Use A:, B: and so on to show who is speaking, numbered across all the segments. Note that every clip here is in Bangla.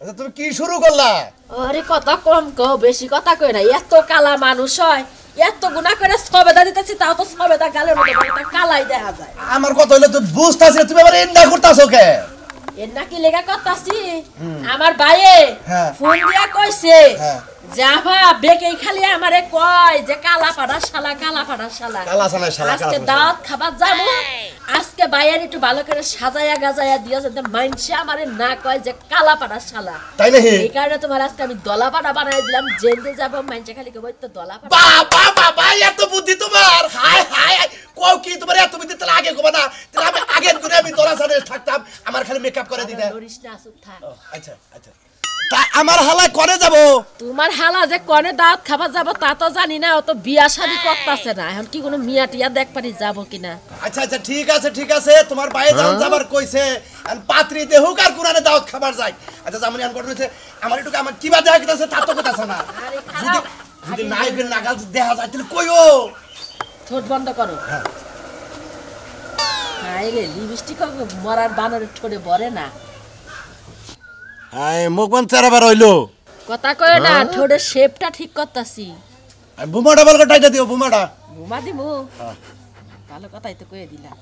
A: আচ্ছা তুমি কি শুরু করলা?
B: আরে কথা কম কও, বেশি কথা কই না। এত কালা মানুষ হয়, এত গুনাহ করে সবেদা দিতেছি, তাও তো সবেদা গালের মধ্যে একটা কালাই দেখা যায়।
A: আমার কথা হইলো তুই বুঝতাছিস না, তুমি আবার এন্ডা করতাছো কে?
B: এন্ডা কি লেগা করতাছি? আমার ভাইয়ে ফোন দিয়া কইছে যাবা বেকেই খালি আমারে কয় যে কালা পাড়া শালা, কালা পাড়া শালা,
A: কালা শালা শালা।
B: আজকে দাওয়াত খাবার যাবো, আজকে বাইরে একটু ভালো করে সাজায়া গাজায়া দিয়া যাতে মাইনসে আমারে না কয় যে কালা পাড়া শালা।
A: তাই নাকি?
B: এই কারণে তোমার আজকে আমি দলা পাড়া বানাই দিলাম, জেলে যাবো মাইনসে খালি কই তো দলা পাড়া।
A: বাবা বাবা এত বুদ্ধি তোমার! হায় হায় কও কি তোমার এত বুদ্ধি? তাহলে আগে কবা না, তাহলে আমি আগে করে আমি দলা সাথে থাকতাম, আমার খালি মেকআপ করে দিতে।
B: লরিস না, চুপ থাক।
A: আচ্ছা আচ্ছা, তা আমার হালা করে যাব?
B: তোমার হালা যে কোনে দাওয়াত খাবার যাব তা তো জানি না, ও তো বিয়া শাদী করতেছে না, এখন কি কোনো মিয়া টিয়া দেখ পারি যাব কিনা।
A: আচ্ছা আচ্ছা ঠিক আছে ঠিক আছে, তোমার বাইরে যান যাবার কইছে, আর পাত্রী দেহুক আর কোরআনে দাওয়াত খাবার যাই। আচ্ছা জামনি আন করতেছে আমার একটু আমার কিবা দেখা গেছে তা তো কথা না। যদি যদি নাইবের নাগাল দেখা যায় তাহলে কইও।
B: ঠোঁট বন্ধ করো।
A: হ্যাঁ
B: হাই রে, লিপস্টিক মরার বানরের ঠোঁটে ভরে না।
A: হাই মুখ বন্ধ চারাবার হইলো।
B: কথা কয় না, ঠোঁটের শেপটা ঠিক করতাছি।
A: বুমাটা বল টাইটা দিও, বুমাটা।
B: বুমা দিমু? ভালো কথাই তো কয়ে দিলাম।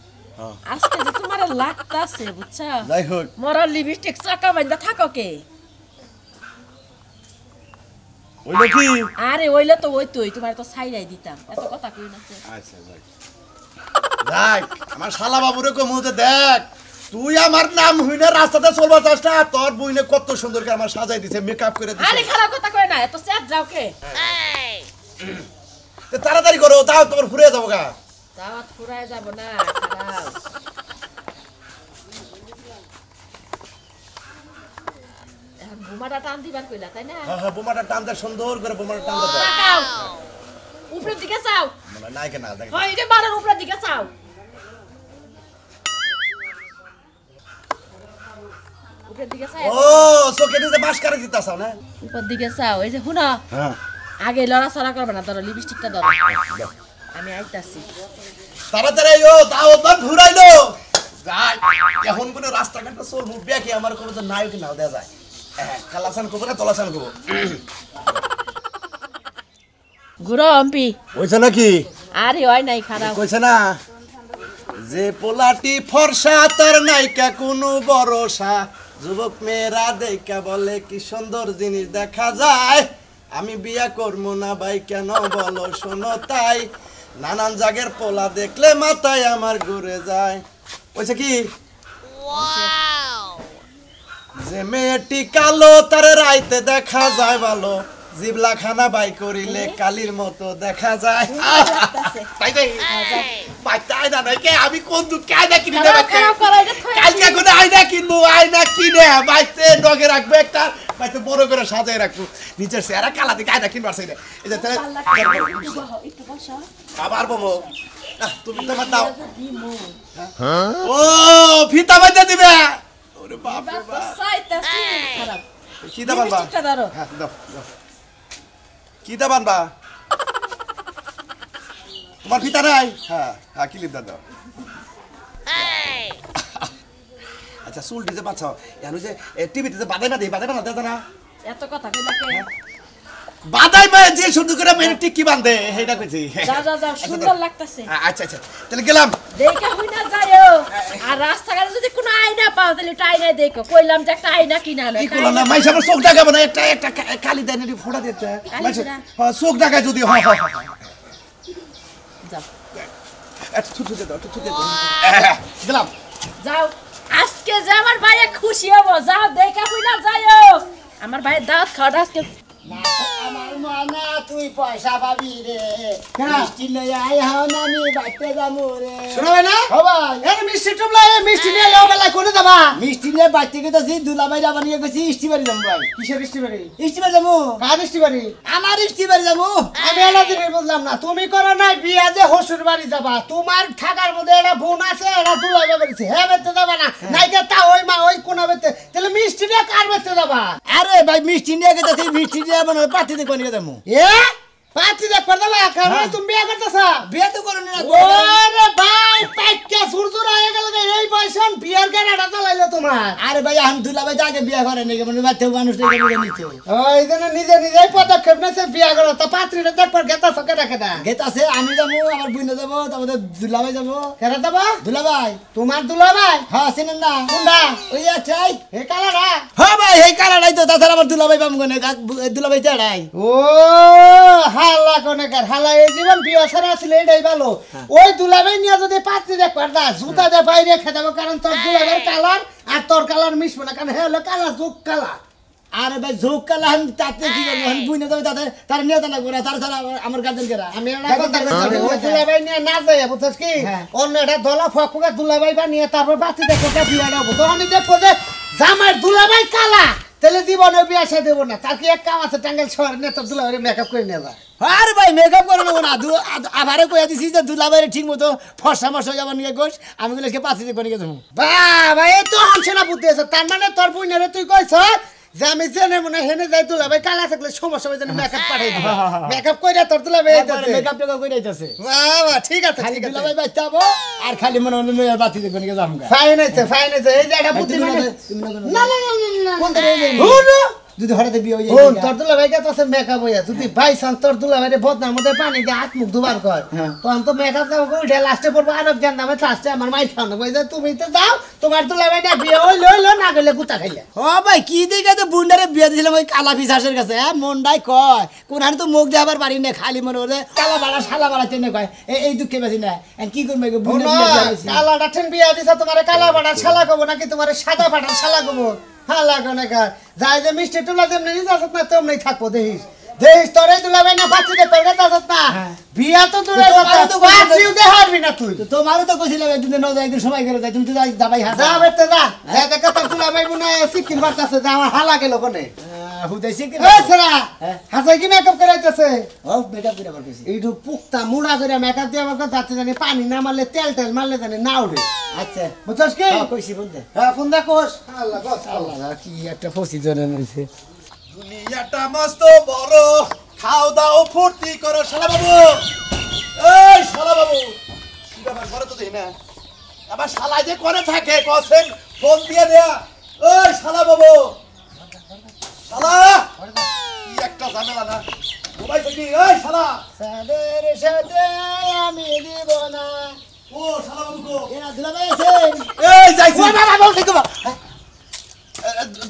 B: আজকে যে তোমার লাগতাছে বুঝছা?
A: যাই হোক
B: মরার লিপস্টিক চাকা বান্ধা থাকো কে?
A: ওইলো কি?
B: আরে ওইলে তো ওই তুই তোমার তো ছাইরাই দিতাম, এত কথা কই না।
A: আচ্ছা যাই দেখ আমার শালা বাবুরে কো মুতে দেখ, তুই আমার নাম হইনা রাস্তাতে চলবা চাসটা, তোর বইনে কত সুন্দর করে আমার সাজাই দিছে, মেকআপ করে দিছে।
B: আরে খারাপ কথা কই না, এত স্যাড যাও কে?
A: তে তাড়াতাড়ি করো, তাও তোমার ঘুরে যাবো গা।
B: দাওয়াত ফুরায় যাব না, খারাপ। এখন বুমাটা টান দিবার কইলা তাই না?
A: হ্যাঁ হ্যাঁ বোমাটা টান দে, সুন্দর করে বোমাটা টান দে।
B: তাকাও উপরের দিকে চাও।
A: মানে নাই কেন দেখ।
B: হয় এই যে বাড়ার উপরের দিকে চাও। উপরের দিকে চাও।
A: ও চোখে দিতে বাস করে দিতাছাও না?
B: উপরের দিকে চাও। এই যে শুনো,
A: হ্যাঁ
B: আগে লড়াচড়া করবে না, ধরো লিপস্টিকটা ধরো, আমি আইতাছি।
A: তাড়াতাড়ি ও দাও তো ঘুরাইলো যাই। এখন কোন রাস্তাঘাটে চল মুখ দেখে আমার কোনো তো নায়ক নাও দেয়া যায়। কালাসান কবো না তলাসান কবো?
B: ঘুরো এমপি।
A: কইছে নাকি?
B: আরে হয় নাই, খারাপ
A: কইছে না যে পোলাটি ফর্সা তার নাইকা কোনো ভরসা, যুবক মেয়েরা দেখা বলে কি সুন্দর জিনিস দেখা যায়, আমি বিয়া করবো না ভাই কেন বলো শোনো তাই, নানান জায়গার পোলা দেখলে মাথায় আমার ঘুরে যায়। কইছে কি? যে মেয়েটি কালো তার রাইতে দেখা যায় ভালো, জিবলা খানা বাই করিলে কালির মতো দেখা যায়। তাই তাই বাইতে আয়না নাই কে, আমি কোন দুঃখ আয়না কিনে দেব? কালকে কোনে আয়না কিনবো, আয়না কিনে বাইতে ডগে রাখবো একটা, বাইতে বড় করে সাজাই রাখবো, নিচের চেহারা কালা দিকে আয়না কিনবার চাই না। এই যে তাহলে আবার বমো তুমি তো দাও। ও ফিতা বাইতে দিবে? ওরে বাপ রে বাপ,
B: খারাপ।
A: কি দাবান বা? হ্যাঁ দাও দাও। কি দাবান বা? তোমার ফিতা নাই? হ্যাঁ হ্যাঁ ক্লিপ দাও। আচ্ছা চুল দিতে পারছ জানো যে টিভিতে যে বাদাই না দেই, বাদাই না দেয় না?
B: এত কথা কইলা কে?
A: বাদাই মা যে শুধু করে মেরে টিকি বাঁধে সেইটা কইছি।
B: যা যা যা, সুন্দর লাগতাছে।
A: আচ্ছা আচ্ছা তাহলে গেলাম।
B: দেখা হই না যায়ও। আর রাস্তাঘাটে যদি কোনো আয়না পাও তাহলে একটা আয়না দেখো। কইলাম যে একটা আয়না কিনা না।
A: কি করলাম না মাইস আমার চোখ দেখাবো না, একটা একটা কালি দেয় না ফোড়া দিতে। মাইস হ্যাঁ চোখ দেখায় যদি হ্যাঁ হ্যাঁ
B: যাও
A: একটু থুথু দে দাও, একটু থুথু দে দাও। গেলাম।
B: যাও, আজকে যে আমার ভাইয়া খুশি হবো। যাও দেখা হই না যায়ও। আমার ভাইয়ের দাওয়াত খাওয়া আজকে।
C: আমার মনা তুই পয়সা পাবি রে, মিষ্টি লই আই হাও না আমি বাইতে যামু রে।
D: শোনাবে না?
C: হবাই
D: এর মিষ্টি টুবলা এ মিষ্টি নিয়ে লো বেলা কোনে যাবা?
C: মিষ্টি নিয়ে বাইতে গেছি, দুলাভাই যাবা নিয়ে গেছি ইস্টিবাড়ি যাবো ভাই।
D: কিসের ইস্টিবাড়ি?
C: ইস্টিবাড়ি যাবো।
D: কার ইস্টিবাড়ি?
C: আমার ইস্টিবাড়ি যাবো।
D: আমি এলা দিনে বুঝলাম না, তুমি করো নাই বিয়া যে হসুর বাড়ি যাবা, তোমার থাকার মধ্যে একটা বোন আছে, একটা দুলাভাই বাড়িছে, হ্যাঁ বেতে যাবা না? নাই গে তা ওই মা ওই কোনা বেতে, তাহলে মিষ্টি নিয়ে কার বেতে যাবা?
C: আরে ভাই মিষ্টি নিয়ে গেছি, মিষ্টি নিয়ে মানে পাতি দেখো নিয়ে যাবো।
D: এ পাঁচি দেখ করতে ভাই কারণ তুমি বিয়ে করতেছ
C: বিয়ে তো করনি না
D: ওরে ভাই পাইকা সুরসুর হয়ে গেল এই বয়সন বিয়ের গাড়াটা চালাইলো তোমার
C: আরে ভাই আমি দুলাভাই যাকে বিয়ে করে নাকি মানে বাচ্চা মানুষ থেকে বিয়ে নিতে
D: ওই জন্য নিজে নিজেই পদক্ষেপ নিয়েছে বিয়ে করো তো পাত্রীটা দেখবার গেতা সকে রাখে না
C: গেতাছে আমি যাবো আমার বুইনা যাবো তারপরে দুলাভাই যাবো
D: কেন দেবো
C: দুলাভাই
D: তোমার দুলাভাই
C: হ্যাঁ চিনেন না
D: কোনটা
C: ওই একটাই
D: হে কালারা
C: হ্যাঁ ভাই এই কালারাই তো তাছাড়া আমার দুলাভাই পাবো কোনে দুলাভাই চাড়াই
D: ও হালা কোনেকার হালা এই জীবন বিয়ে ছাড়া আসলে এটাই ভালো ওই দুলাভাই নিয়ে যদি পাত্রী দেখবার দা জুতা দিয়ে বাইরে খেয়ে দেবো কারণ তোর দুলাভাইয়ের কালার আর তোর কালার মিশবো না কারণ হে হলো কালার যোগ কালার
C: আরে ভাই ঝোঁক কালা তাতে কি করবো বুইনা যাবে তাতে তার নিয়ে লাগবো না তার ছাড়া আমার গার্জেন কেরা
D: আমি একটা কথা বলছি ওই দুলাভাই নিয়ে না যাই বুঝছিস কি অন্য একটা দলা ফকুকা দুলাভাই বা নিয়ে তারপর পাত্রী দেখো বিয়ে দেবো তখন দেখবো যে জামাই দুলাভাই কালা তাহলে জীবনে বিয়ে আসা দেবো না তার কি এক কাম আছে টাঙ্গাইল শহরে নিয়ে তোর দুলাভাই মেকআপ করে নেবা
C: আরে ভাই মেকআপ করে নেবো না আবারও কয়ে দিছি যে দুলাভাইয়ের ঠিক মতো ফর্সা মশা যাবার নিয়ে গোস আমি গুলোকে পাচ্ছি করে গেছি
D: বাবা এই তো হচ্ছে না বুদ্ধি আছে তার মানে তোর বুইনারে তুই কইছ যে আমি জেনে মনে হেনে যাই দুলাভাই কালা থাকলে সমস্যা হবে যেন মেকআপ পাঠাই দিবা মেকআপ কইরা তোর দুলাভাই
C: মেকআপ টেকআপ করে যাইতেছে
D: বাবা ঠিক আছে
C: খালি
D: ঠিক আছে
C: দুলাভাই বাচ্চা হবো আর খালি মনে হলো মেয়ের বাতি দেখবে নিয়ে যাবো
D: ফাইন আছে এই যে একটা বুদ্ধি মানে না না না না
C: কোন থেকে যদি হঠাৎ বিয়ে হয়ে
D: হুন তোর দুলাভাই কে তো মেকআপ হইয়া যদি বাই চান্স তোর দুলাভাই বদনার মধ্যে পানি দিয়ে হাত মুখ দুবার কর তখন তো মেকআপ দাও উঠে লাস্টে পড়বো আরব জান নামে লাস্টে আমার মাই খাওয়ানো বই তুমি তো যাও তোমার দুলাভাইটা বিয়ে হইলো না গেলে গুতা খাইলে
C: ও ভাই কি দিকে তো বুন্ডারে বিয়ে দিয়েছিলাম ওই কালা পিসাসের কাছে হ্যাঁ মনটাই কয় কোনখানে তো মুখ দেখাবার পারি না খালি মনে করে কালা বাড়া শালা বাড়া চেনে কয় এই দুঃখে বেশি না কি করবে
D: কালাটা ঠেন বিয়ে দিছে তোমার কালা বাড়া শালা কব নাকি তোমার সাদা বাড়া শালা কব হালা গনেকার যাই যে মিষ্টি টুলা যেমনি নিতে আসত না তেমনি থাকবো দেখিস তোরে দুলাভাই না পাচ্ছি দে পেড়ে আসত না বিয়া তো তোরে তো পাচ্ছিও দে হারবি না তুই
C: তোমারও তো কইছিলাম একদিন ন যায় একদিন সময় গেলে যাই তুমি তো যাবাই হাসা
D: যা বেতে যা যা দেখ তোর দুলাভাই মনে সিকিম বাড়তাছে যা আমার হালা গেল কোনে
C: হুদাইছে কি
D: এ সেরা হাসাই কি মেকআপ করাইতেছে
C: ও মেকআপ করে আবার কইছি
D: এইটু পুক্তা মুড়া করে মেকআপ দিয়ে আমার যাতে জানি পানি না মারলে তেল মারলে জানি না উঠে
C: আচ্ছা
D: বুঝছস কি
C: কইছি বলতে
D: হ্যাঁ ফোন দে কোস আল্লাহ কোস
C: আল্লাহ কি একটা ফসি জনে নিছে
A: দুনিয়াটা মস্ত বড় খাও দাও ফুর্তি করো শালা বাবু এই শালা বাবু কি ব্যাপার ঘরে তো দেখি না আবার শালা যে করে থাকে কসেন ফোন দিয়ে দেয়া ওই শালা বাবু শালা কি একটা ঝামেলা না মোবাইল থেকে এই শালা
D: সাদের সাথে আমি দিব না
A: ও শালা বাবু গো
C: এরা দুলাভাই আছেন
A: এই যাইছি
C: ও বাবা বলছি তো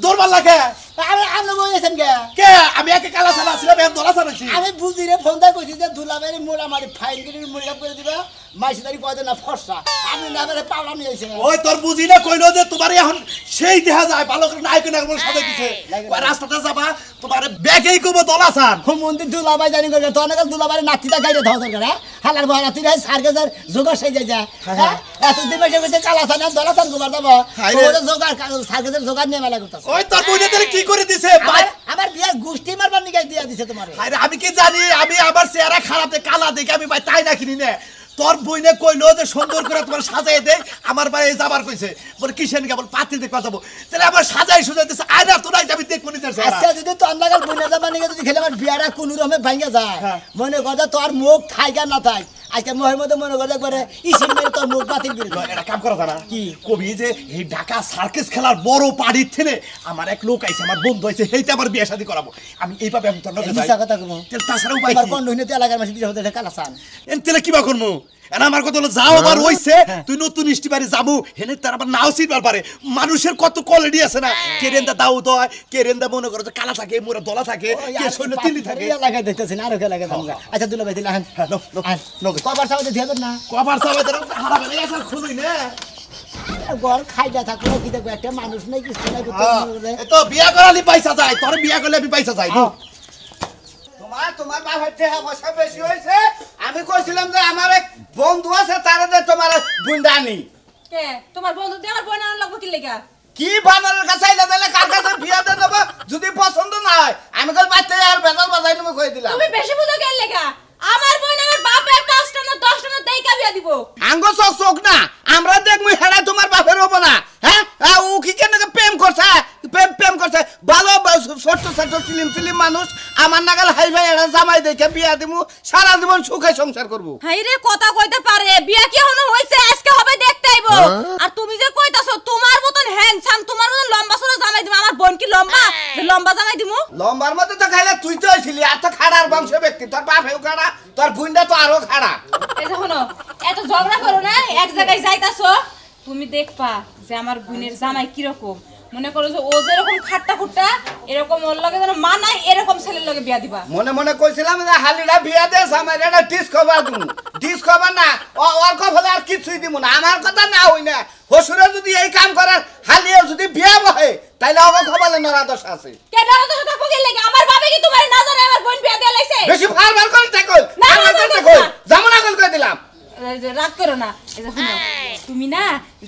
A: দৌড় মারলা কে
C: আরে আপনি বলেছেন
A: কে আমি একে কালা শালা ছিলাম আমি দলা চালাচ্ছি
C: আমি বুঝি রে ফোন দা কইছি যে দুলাভাই মোড়া মারি ফাইন করে মেকআপ করে দিবা মাইসিদারি কয়দিন না ফর্সা আপনি না বলে পাওলা নিয়ে এসে
A: ওই তোর বুঝি না কইলো যে তোমার এখন সেই দেখা যায় ভালো করে নাই কোন একবার সাথে দিছে রাস্তাতে যাবা তোমার ব্যাগেই কব দলাসান
C: মন্দির দুলাভাই জানি করে তো অনেক দুলাভাই নাতিটা গাইরে ধাও দরকার হালার বড় নাতি রে সার্কেসের জোগাড় সেই যায় হ্যাঁ এত দিন বসে কালাসান দলাসান গোবার দাও ওরে জোগাড় সার্কেসের জোগাড় নিয়ে মেলা করতেছ
A: ওই তোর বুঝে তাহলে কি করে দিছে
C: আমার বিয়ার গোষ্ঠী মারবার নিয়ে দিয়া দিছে তোমারে
A: আরে আমি কি জানি আমি আমার চেহারা খারাপ কালা দেখে আমি ভাই তাই না কিনি না তোর বইনে কইলো যে সুন্দর করে তোমার সাজাই দে আমার বাড়ি যাবার কইছে বলে কিসেন কেবল পাতি দেখবা যাবো তাহলে আমার সাজাই সুজাই দিছে আয়না তোরাই আমি দেখবো নিতে
C: আচ্ছা যদি তো আমলাগাল বইনা যাবা নিয়ে যদি খেলে আমার বিয়ারা কোনো রকমে ভাঙে যায় মনে কথা তোর মুখ থাইকা না থাক আজকে মোহের মধ্যে মনে করে একবারে ইসেন মেরে তোর মুখ বাতিল করে
A: এটা কাম করা জানা কি কবি যে এই ঢাকা সার্কাস খেলার বড় পাড়ির থেকে আমার এক লোক আইছে আমার বন্ধু আইছে এইটা আমার বিয়ে শাদী করাবো আমি এইভাবে আমি তোর কাছে যাই
C: কথা কমো
A: তাছাড়া উপায়
C: কি কোন হইনে এলাকার মাঝে দিতে হতে কালাসান
A: এনতেলে কিবা করমু এনা আমার কথা হলো যাও আবার হইছে তুই নতুন ইস্টিবারে যাবো হেনে তার আবার নাও সিটবার পারে মানুষের কত কোয়ালিটি আছে না কেরেন্দা দাও দয় কেরেন্দা মনে করো যে কালা থাকে মোরা দলা থাকে কে শৈল তিলি থাকে
C: এলাকায় দেখতেছেন আরো এলাকায় আমরা আচ্ছা দুলাভাই দিলা হ্যাঁ কবার সাথে দিয়ে না
A: কবার সবাই ধরো হারাবে না এসব খুলুই না
C: ঘর খাইয়া থাকলো কি দেখো একটা মানুষ নাই কিছু নাই
A: তো বিয়া করালি পয়সা যায় তোর বিয়া করলে আমি পয়সা চাই
D: তোমার বাবার টাকা পয়সা বেশি হয়েছে আমি কইছিলাম যে আমার এক বন্ধু আছে তারে দে তোমার বুন্ডানি
B: কে তোমার বন্ধু দিয়ে আমার বোন আনার লাগবো কি লেগা
D: কি বানানোর কাছে আইলা দিলে কার কাছে বিয়া দিয়ে দেবো যদি পছন্দ না হয় আমি কল বাচ্চা আর বেজাল বাজাই নেবো কই দিলাম
B: তুমি বেশি বুঝো কেন লেগা আমার বোন আমার বাপে 10টা না 10টা না দেইকা বিয়া দিব
D: আঙ্গ চোখ চোখ না আমরা দেখমু হেডা তোমার বাপের হবো না হ্যাঁ ও কি কেন প্রেম করছে প্রেম করছে ভালো ছোট ছোট সিলিম মানুষ আমার নাগাল হাইবে ভালো একটা জামাই দেখে বিয়া দিমু সারা জীবন সুখে সংসার করব
E: হাই রে কথা কইতে পারে বিয়া কি এখনো হইছে আজকে হবে দেখতে আইবো আর তুমি যে কইতাছো তোমার মতন হ্যান্ডসাম তোমার মতন লম্বা সরো জামাই দিমু আমার বোন কি লম্বা যে লম্বা জামাই দিমু
D: লম্বার মধ্যে তো খাইলে তুই তো ছিলি আর তো খাড়ার বংশ ব্যক্তি তোর বাপ হেউ খাড়া তোর বুইন্ডা তো আরো খাড়া
E: এই যে শোনো এত ঝগড়া করো না এক জায়গায় যাইতাছো তুমি দেখবা যে আমার বোনের জামাই কি রকম মনে করো যে ও যেরকম খাট্টা খুট্টা এরকম ওর লগে যেন মানায় এরকম ছেলের লগে বিয়া দিবা
D: মনে মনে কইছিলাম যে হালিটা বিয়া দে জামাই এটা ডিস খবর দিমু ডিস খবর না ওর কফলে আর কিছুই দিমু না আমার কথা না হই না হসুরে যদি এই কাম করার হালিয়ে যদি বিয়া বহে তাইলে আমার খবরে নরা দোষ আছে
E: কে নরা দোষ থাকবো কি লাগে আমার বাবা কি তোমার না জানে আমার বোন বিয়া দিয়া লাইছে
D: বেশি ফারবার করে থাকো আমার কাছে কই জামনা কল করে দিলাম
E: রাগ করো না এই যে শুনো তুমি না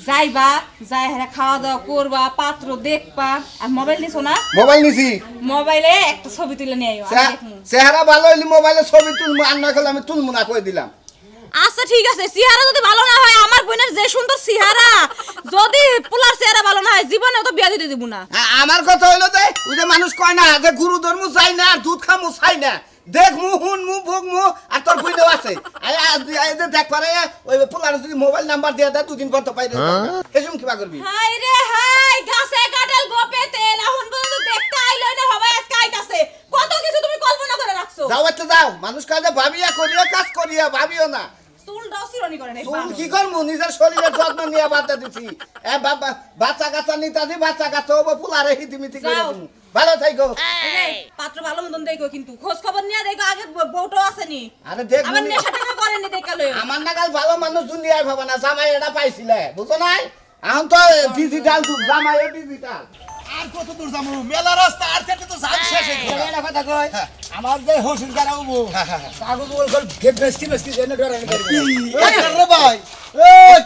E: যাইবা যাই হেরা খাওয়া দাওয়া করবা পাত্র দেখবা আর মোবাইল নিছো না
D: মোবাইল নিছি
E: মোবাইলে একটা ছবি তুলে নিয়ে আইও আমি দেখমু
D: চেহারা ভালো হইলে মোবাইলে ছবি তুলমু আর না করলে আমি তুলমু না কই দিলাম
E: আচ্ছা ঠিক আছে চেহারা যদি ভালো না হয় আমার বোনের যে সুন্দর চেহারা যদি পোলার চেহারা ভালো না হয় জীবনে তো বিয়া দিতে দিব না
D: আমার কথা হইলো যে ওই যে মানুষ কয় না যে গুরু ধর্ম চাই না আর দুধ খামু চাই না দেখমু হুনমু ভোগমু আর তোর বুঝতেও আছে দেখ পারে ওই পোলার যদি মোবাইল নাম্বার দিয়ে দেয় দুদিন পর তো পাইলে এসম কিবা করবি
E: হাই রে হাই গাছে কাটাল গোপে তেল এখন পর্যন্ত দেখতে আইলো না হবে আজকে আইতাছে কত কিছু তুমি কল্পনা করে রাখছো
D: যাও একটা যাও মানুষ কাজে ভাবিয়া করিয়া কাজ করিয়া ভাবিও না
E: চুল দাও সিরনি করে নাই
D: চুল কি করমু নিজের শরীরের যত্ন নিয়ে বাচ্চা দিছি বাচ্চা কাচ্চা নিতাছি বাচ্চা কাচ্চা হবো পোলারে হিতিমিতি করে দিমু ভালো থাইকো
E: পাত্র ভালো মতন দেখো কিন্তু খোঁজ খবর নিয়ে দেখো আগে বউটো আসেনি
D: আরে দেখ
E: আমার নেশা টেশা করেনি দেখালো
D: আমার নাগাল ভালো মানুষ দুনিয়ায় ভাবা না জামাই এটা পাইছিলে বুঝো নাই এখন তো ডিজিটাল যুগ জামাই ডিজিটাল
A: আর কত দূর যাবো মেলা রাস্তা আর থেকে তো যান শেষ হয়ে গেল
C: এটা কথা কই আমার যে হসুর যারা হবো কাগজ বল বেস্টি বেস্টি জেনে ডরানি করবে
A: রে ভাই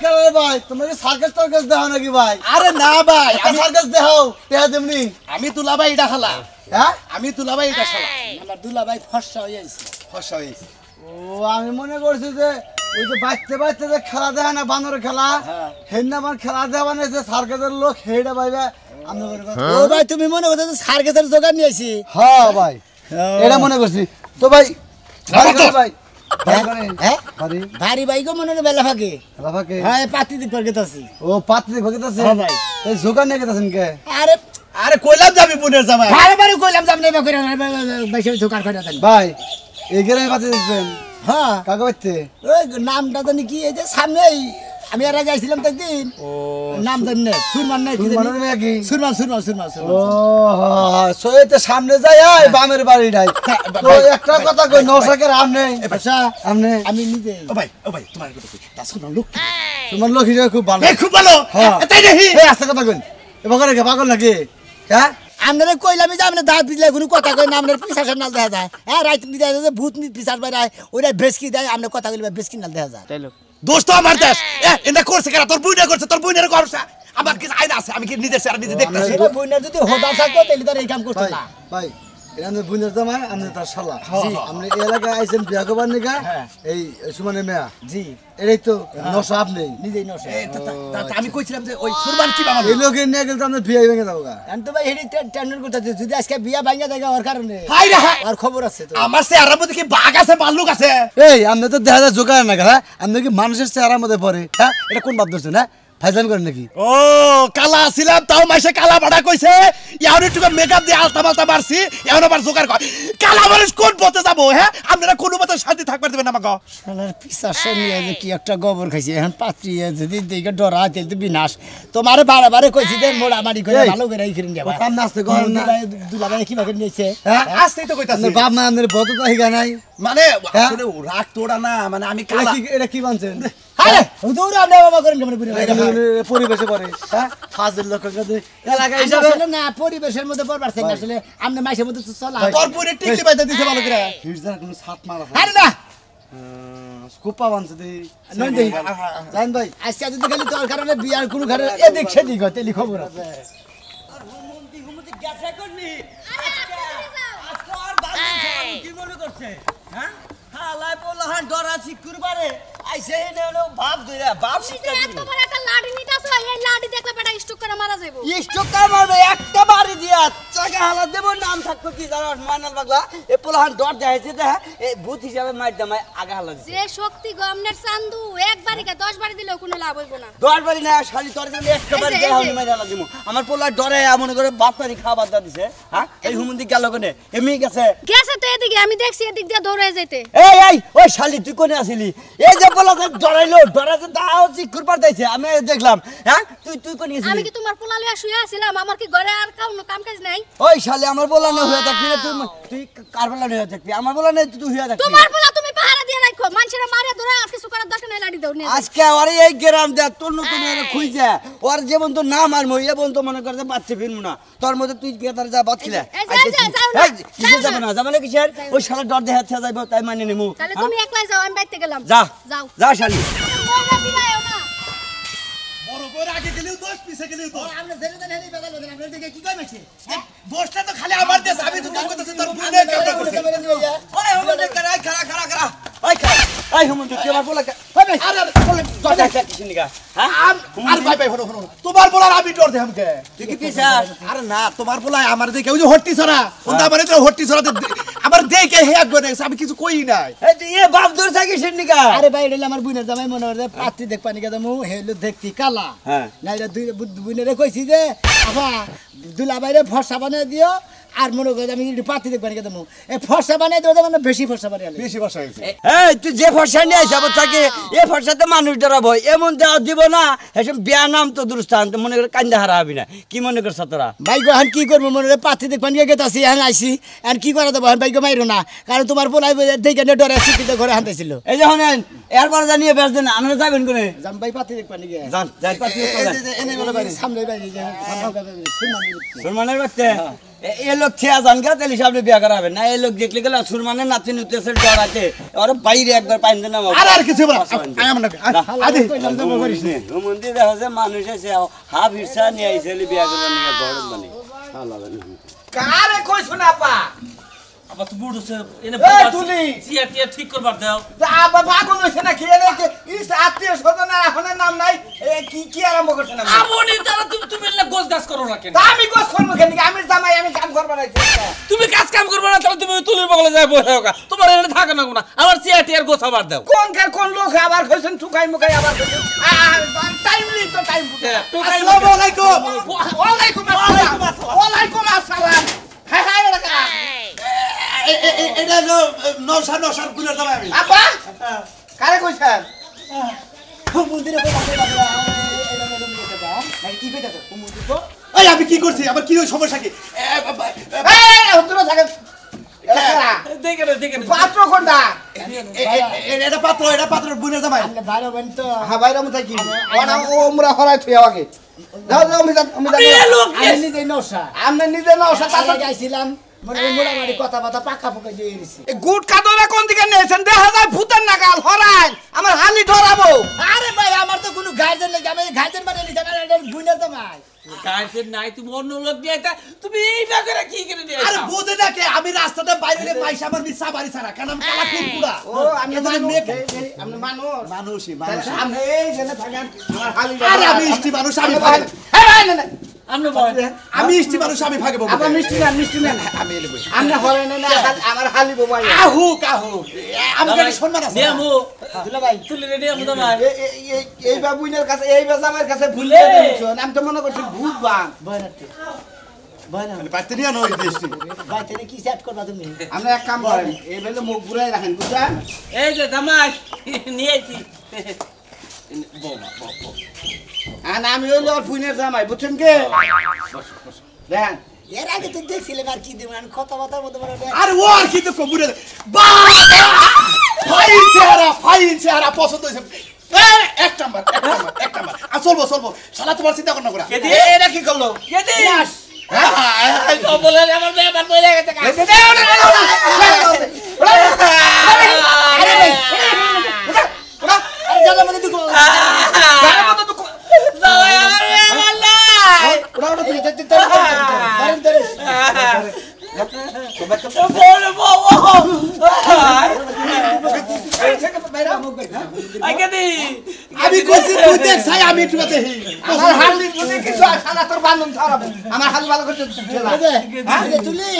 C: কারে ভাই তোমার সার্কাস টার্কাস দাও নাকি ভাই
A: আরে না ভাই
C: আমি সার্কাস দাও টেহা দেমনি
A: আমি তুলাবাই এটা খালা
C: হ্যাঁ
A: আমি তুলাবাই এটা শালা
C: আমার দুলা ভাই ফর্সা হয়ে গেছে
A: ফসা হয়েছে
C: ও আমি মনে করছি যে ওই যে বাচ্চা বাচ্চা যে খেলা দেয় না বানর খেলা হেন আমার খেলা দেওয়া বানাইছে সার্কাসের লোক হেডা ভাইবা ও ভাই তুমি মনে করছো সার্কাসের জোগাড় নিয়েছি হ্যাঁ ভাই এটা মনে করছি তো ভাই ভাই ভারী ভাই গো মনে বেলা ফাঁকে হ্যাঁ পাতি দিক পর গেতাছি ও পাতি দিক গেতাছে হ্যাঁ ভাই এই জোগাড় নিয়ে গেতাছেন কে আরে
A: আরে কইলাম যাবি বোনের জামাই
C: বারে বারে কইলাম যাম নেবা করে বেশি জোগাড় করে দেন ভাই এই গ্রামে পাতি দিবেন হ্যাঁ কাকে বাচ্চে ওই নামটা জানি কি এই যে সামনেই আমি আর আগে আইছিলাম তো একদিন ও নাম জানি না সুরমান নাই কি জানি সুরমান সুরমান সুরমান ও সইতে সামনে যাই আয় বামের বাড়িটাই তো একটা কথা কই নশাকের আম নেই আচ্ছা আমনে আমি নিজে
A: ও ভাই তোমার কথা কই তা শোনো লোক
C: তোমার লোক হিসেবে খুব ভালো
A: খুব ভালো তাই দেখি
C: এই আস্তে কথা কই এবারে কে পাগল নাকি হ্যাঁ আমনে কইলাম যে আমনে দাঁত দিলে কোনো কথা কই না আমনে পিছাসের নাল দেখা যায় হ্যাঁ রাত দিতে যে ভূত নি পিছাস বাইরে ওইটা বেশকি দেয় আমনে কথা কইলে বেশকি নাল দেখা যায় তাইলো
A: দোস্ত আমার দেশ এটা করছে কেন তোর বুইনা করছে তোর বুইনের করছে আমার কি আইনা আছে আমি কি নিজে সারা নিজে দেখতেছি
C: এটা বুইনার যদি হোদা থাকতো তাহলে তার এই কাম করতে না ভাই এটা আমি বুইনার জামাই আমি তার শালা জি আপনি এই এলাকায় আইছেন বিয়া করবার নিকা এই সুমানের মেয়া জি এটাই তো নশা আপনি নিজেই নশা
A: আমি কইছিলাম যে ওই সুরমান কি বাবা
C: এই লোকে নিয়ে গেল তো আমরা বিয়া ভেঙে যাবো আমি তো ভাই হেডি টেন্ডার করতেছি যদি আজকে বিয়া ভাঙা দেয় ওর কারণে
A: হাই রে হাই
C: আর খবর আছে তো
A: আমার চেহারার মধ্যে কি বাঘ আছে ভাল্লুক আছে
C: এই আপনি তো দেখা যায় জোগাড় না হ্যাঁ আপনি কি মানুষের চেহারার মধ্যে পড়ে হ্যাঁ এটা কোন ভাব ধরছেন হ্যাঁ ফাইজান করেন নাকি
A: ও কালা ছিলাম তাও মাইসে কালা ভাড়া কইছে এখন একটু মেকআপ দিয়ে আলতা মালতা মারছি এখন আবার জোগাড় কর কালা মানুষ কোন পথে যাবো হ্যাঁ আপনারা কোনো মতে শান্তি থাকবার দেবেন আমাকে
C: শালার পিসাসে নিয়ে যে কি একটা গোবর খাইছে এখন পাত্রী যদি দিকে ডরা তেল তো বিনাশ তোমারে বারে বারে কইছি যে মোড়া মারি করে ভালো করে রাইখিন দেবা কাম নাস্তে করেন না দুলাভাই কি ভাবে নিয়েছে হ্যাঁ
A: আসতেই তো কইতাছি
C: বাপ মা আমাদের বত তো হিগা নাই
A: মানে আসলে রাগ তোড়া না মানে আমি কালা
C: এটা কি বানছেন আরে দৌড় আপনি বাবা করেন কেমন পরিবেশে পড়ে হ্যাঁ হাজার লোক এলাকা হিসাবে না পরিবেশের মধ্যে পড়বার চাই না আসলে আপনি মাইসের মধ্যে চলা
A: তোর পরে টিকলি বাইতে দিছে ভালো করে
C: হিজদার কোনো সাত মারা আরে না স্কোপা বানছে দে নন দে জান ভাই আজকে যদি খালি তোর কারণে বিয়ার কোনো ঘরে এদিক সেদিক হয় তেলি খবর আছে আর হুমুতি গ্যাসা করনি আজকে আর বাংলা কি মনে করছে হ্যাঁ হালাই বলহান ডরা শিকুর বারে আইছে এনে হলো বাপ ধইরা বাপ শিক্ষা দিবি
F: এত বড় একটা লাঠি নিতাছ এই লাঠি দেখলে বেটা স্ট্রোক করে মারা যাইবো
C: স্ট্রোক করে মারবে একটা বাড়ি দিয়া
F: পোলাকে হালাত দেব নাম থাকতো কি জানো মাইনাল পাগলা এই পোলাহান ডর দেখাইছে যে এই ভূত হিসাবে মাইর দামাই আগে হালাত
G: যে শক্তি গমনের চান্দু একবারই কা 10 বারে দিলেও কোনো লাভ হইব না
F: 10 বারি না শালি তোর জন্য একবার দেহ মাইর হালাত দিমু আমার পোলা ডরে মনে করে বাপ পানি খাবার দা দিছে হ্যাঁ এই হুমন্দি গেল কোনে এমনি গেছে
G: তো এদিকে আমি দেখছি এদিক দিয়ে দৌড়ে যাইতে
F: এই ওই শালি তুই কোনে আসিলি এই যে পোলা ডরাইলো ডরাতে দাও চিকুর পার দিয়েছে আমি দেখলাম হ্যাঁ তুই কোনে আসিলি
G: আমি কি তোমার পোলা লইয়া শুয়ে আছিলাম আমার কি ঘরে আর কোনো কাম কাজ নাই
F: ওই শালি আমার পোলা না হয়ে থাকবি না তুই কার পোলা হয়ে থাকবি আমার পোলা না তুই হয়ে থাকবি
G: তোমার পোলা তুমি পাহারা দিয়ে রাখো মানুষেরা মারে ধরে আর কিছু করার দরকার নাই লাড়ি দাও নিয়ে
F: আজকে আরে এই গ্রাম দে তোর নতুন এর খুইছে ওর যেমন তো না মারমু এবন তো মনে করে বাচ্চা ফিরমু না তোর মধ্যে তুই গেতার যা বাত খিলা কিসে যাবে না যাবে না কিসের ওই শালা ডর দেখাচ্ছে যাইবো তাই মানে নিমু
G: তাহলে তুমি একলাই যাও আমি বাইতে গেলাম
F: যা শালি
A: বড় বড় আগে গেলেও দোষ পিছে গেলেও দোষ
C: আপনি জেনে দেন হেনি বেদাল দেন আপনি দেখে কি কই মাছে
A: দোষটা তো খালি আমার দেশ আমি তো কাম করতেছি তোর বুনে কামটা করছিস
F: ওই হুমন্দি খারা ওই খারা ওই হুমন্দি কি আমার পোলা
A: আরে
F: ডর দেখাচ্ছে কিসের নিগা হ্যাঁ
A: আর ভাই হলো তোমার বলার আমি ডর দেখাম কে
F: তুই কি পিছাস
A: আরে না তোমার বলায় আমার দেখে ওই যে হট্টি ছড়া কোনটা মানে তো হট্টি ছড়াতে আমার দেখে হে এক গনে আমি কিছু কই নাই
F: এ বাপ দূর থাকি কিসের নিগা
C: আরে ভাই এটা আমার বুইনের জামাই মনে করে পাত্রী দেখ পানি কে দমু হেলো দেখতি কালা
F: হ্যাঁ
C: নাইরা দুই বুইনেরে কইছি যে আবা দুলা বাইরে ফর্সা বানিয়ে দিও আর মনে করে আমি পাত্রী দেখ পানি কে দমু এই ফর্সা বানিয়ে দিও মানে বেশি ফর্সা বানিয়ে
A: বেশি বসা হইছে
F: এই তুই যে ফর্সা নিয়ে আইছ আবার থাকে এ ফর্সাতে মানুষ ডরাবো এমন দেওয়া দিব না এসব বিয়া নাম তো দুরস্থান তো মনে করে কান্দা হারা হবি না কি মনে করছ তোরা
C: ভাই গো হান কি করবো মনে করে পাত্রী দেখ পানি কে গেতাছি এখন আইছি আর কি করা দেবো ভাই গো মাইরো না কারণ তোমার পোলাই দেখে ডরে সিটিতে ঘরে হাঁটাইছিল
F: এই যে হনেন এরপর জানিয়ে বেশ দেন আপনারা যাবেন কোনে
C: জাম ভাই পাত্রী দেখ পানি কে
F: যান যাই পাতি
C: এনে বলে ভাই সামনে ভাই যে
F: সুরমানের বাচ্চা এ লোক ছেয়া জান গা তাহলে সামনে বিয়া করাবেন না এই লোক দেখলে গেলে সুরমানের নাতি নুতেছে ডর আছে ওর বাইরে একবার পাইন দেন
A: আর কিছু বল আই আমরা আদি
F: মন্দির দেখা যায় মানুষ আছে হাফ হিসা নিয়ে আইছে বিয়া করার নিয়ে গরম মানে
D: কারে কইছ না পা
H: আবার তো বুড়ো সে এনে
D: এই তুলি
H: টিয়া ঠিক করবার দাও
D: আবা পাগল হইছে না খেয়ে রেখে ইস আত্মীয় স্বজন এখন নাম নাই কি আরম্ভ করছ না
H: আমনি তারা তুমি না গোছ গাছ করো না কেন
D: তা আমি গোছ করব কেন আমি জামাই আমি কাম করব না
H: তুমি কাম করবে না তাহলে তুমি তুলির বগলে যাই বসে হোক তোমার এনে থাকে না কোনা আমার টিয়ার গোছ আবার দাও
D: কোন লোক আবার কইছেন টুকাই মুকাই আবার কইছেন টাইম নেই তো টাইম
A: আসসালামু আলাইকুম
D: ওয়ালাইকুম আসসালাম হাই হাই রাখা
A: এটা নৌসার গুলের দাম আমি
D: আপা কারে কইছেন
C: মন্দিরে কি কইতা তো মন্দির তো
A: এই আমি কি করছি আমার কি সমস্যা কি
D: এই হুতুরা থাকে
H: দেখে
D: পাত্র কোনটা
A: এটা পাত্র বুনের দাম
C: আপনি ভালো বেন তো
D: হ্যাঁ বাইরে মত কি ওনা ওমরা হরাই থুই আমাকে দাও আমি
C: আমি নিজে নৌসা
D: আমনে নিজে না ওসা
C: তাতে যাইছিলাম মনে মোড়ামাড়ি কথা বাতা পাকা পাকা দিয়ে দিছি
D: গুড কাদরে কোন দিকে নেছেন দেখা যায় ভূতের নাগাল হরাই আমার হালি ধরাবো
C: আরে ভাই আমার তো কোনো গার্জেন নেই আমি গার্জেন মানে নিতে না এটা বুইনা তো ভাই
H: গার্জেন নাই তুমি অন্য লোক দিয়ে এটা তুমি এইটা করে কি করে দিয়ে
A: আরে বুঝে না কে আমি রাস্তাতে বাইরে মাইস আমার মিছা বাড়ি ছাড়া কারণ আমি কালা কুকুরা
D: ও আমি আপনি
A: মানুষই
D: আপনি এই জেনে থাকেন আমার হালি
A: আরে আমি ইষ্টি মানুষ আমি ভাগে
D: হ্যাঁ না
H: আমনে বল
A: আমি ইষ্টি মানুষ আমি ভাগে বলবো
D: আপনি মিষ্টি না
A: আমি এলে বই
D: আপনি হরে না আমার হালি বাবা
A: কাহু আমি কাছে সম্মান আছে
H: নিয়ামু
C: দুলা ভাই
H: তুলি রে নিয়ামু দামাই
D: এই বাবুইনের কাছে এই বাজামের কাছে ভুলে দিছো আমি তো মনে করছি ভূত বান
C: বয়নাতে বয়না
A: মানে পাইতে নিয়া নই দেশটি
C: ভাই তেনে কি সেট করবা তুমি
D: আমরা এক কাম করেন এই বেলে মুখ ঘুরাই রাখেন বুঝছেন
H: এই যে দামাই নিয়ে আইছি বৌমা
D: আর আমি হইলো আর ফুইনের জামাই বুঝছেন কে দেন
C: এর আগে তো দেখছিলাম আর কি দিব আমি কথাবার্তার মধ্যে বলে
A: আরে ও আর কি তো কবুরে ফাইন চেহারা পছন্দ হইছে এক নাম্বার আর চলবো শালা তোমার চিন্তা কর না করা
D: এটা কি করলো
H: কেদি তো বলে আমার ব্যাপার বলে গেছে
C: জানা মানে দুকো
H: দামাই আমার ব্যাপার নাই
C: ওরা তুই ধরে
H: বলে বাবা আই কেদি
A: আমি কইছি তুই দেখ ছাই আমি একটু দেখি
D: আমার হালি বুঝে কিছু আসা না তোর বান্ধব ছাড়াবো আমার খালি ভালো করতে ঠেলা
C: তুলি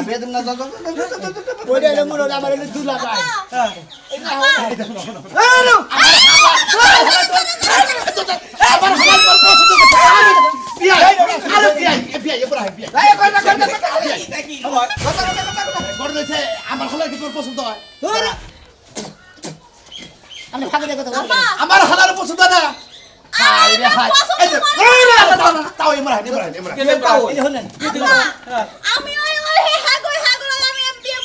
D: বেদম না
C: ওইটা হলো মনে হলো আমার হলো দুলা ভাই
A: আমার হালার কি তোর পছন্দ হয়
C: আমার
A: আমার হালার পছন্দ না তাও এমরা
G: আমি ওই হাগো আমি বিয়ে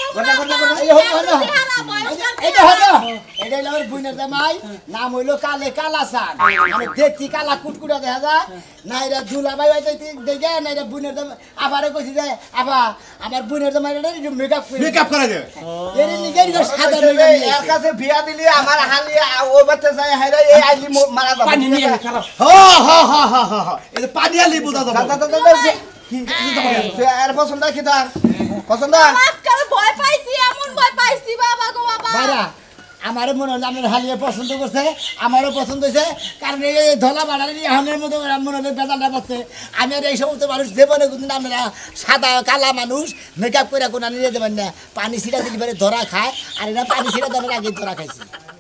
C: এটা হলো আমার বুইনের জামাই নাম হইলো কালে কালাসান মানে দেখতি কালা কুটকুটা দেখা যায় না এরা দুলা ভাই দেখে না এরা বুইনের জামাই আবারও কইছি যে আবা আমার বুইনের জামাই
A: মেকআপ করা যায়
C: এর নিগে সাদা
D: এর কাছে বিয়া দিলি আমার হালি ও বাচ্চা যায় হাইরা এই আইলি মারা যাবে
H: পানি নিয়ে খারাপ
A: এই পানিয়া লিবু দাদা
D: এর পছন্দ কি তার পছন্দ
G: ভয় পাইছি এমন ভয় পাইছি বাবা গো বাবা
C: ভাইরা আমারও মনে হলো আমার হালিয়ে পছন্দ করছে আমারও পছন্দ হয়েছে কারণ এই ধলা বাড়ার হামের মতো মনে হলো বেদালটা পাচ্ছে আমি আর এই সমস্ত মানুষ দেবো না কিন্তু আমরা সাদা কালা মানুষ মেকআপ করে কোনো নিয়ে দেবেন না পানি ছিটা দিলে ধরা খায় আর এরা পানি ছিটা দেওয়ার আগে ধরা খাইছে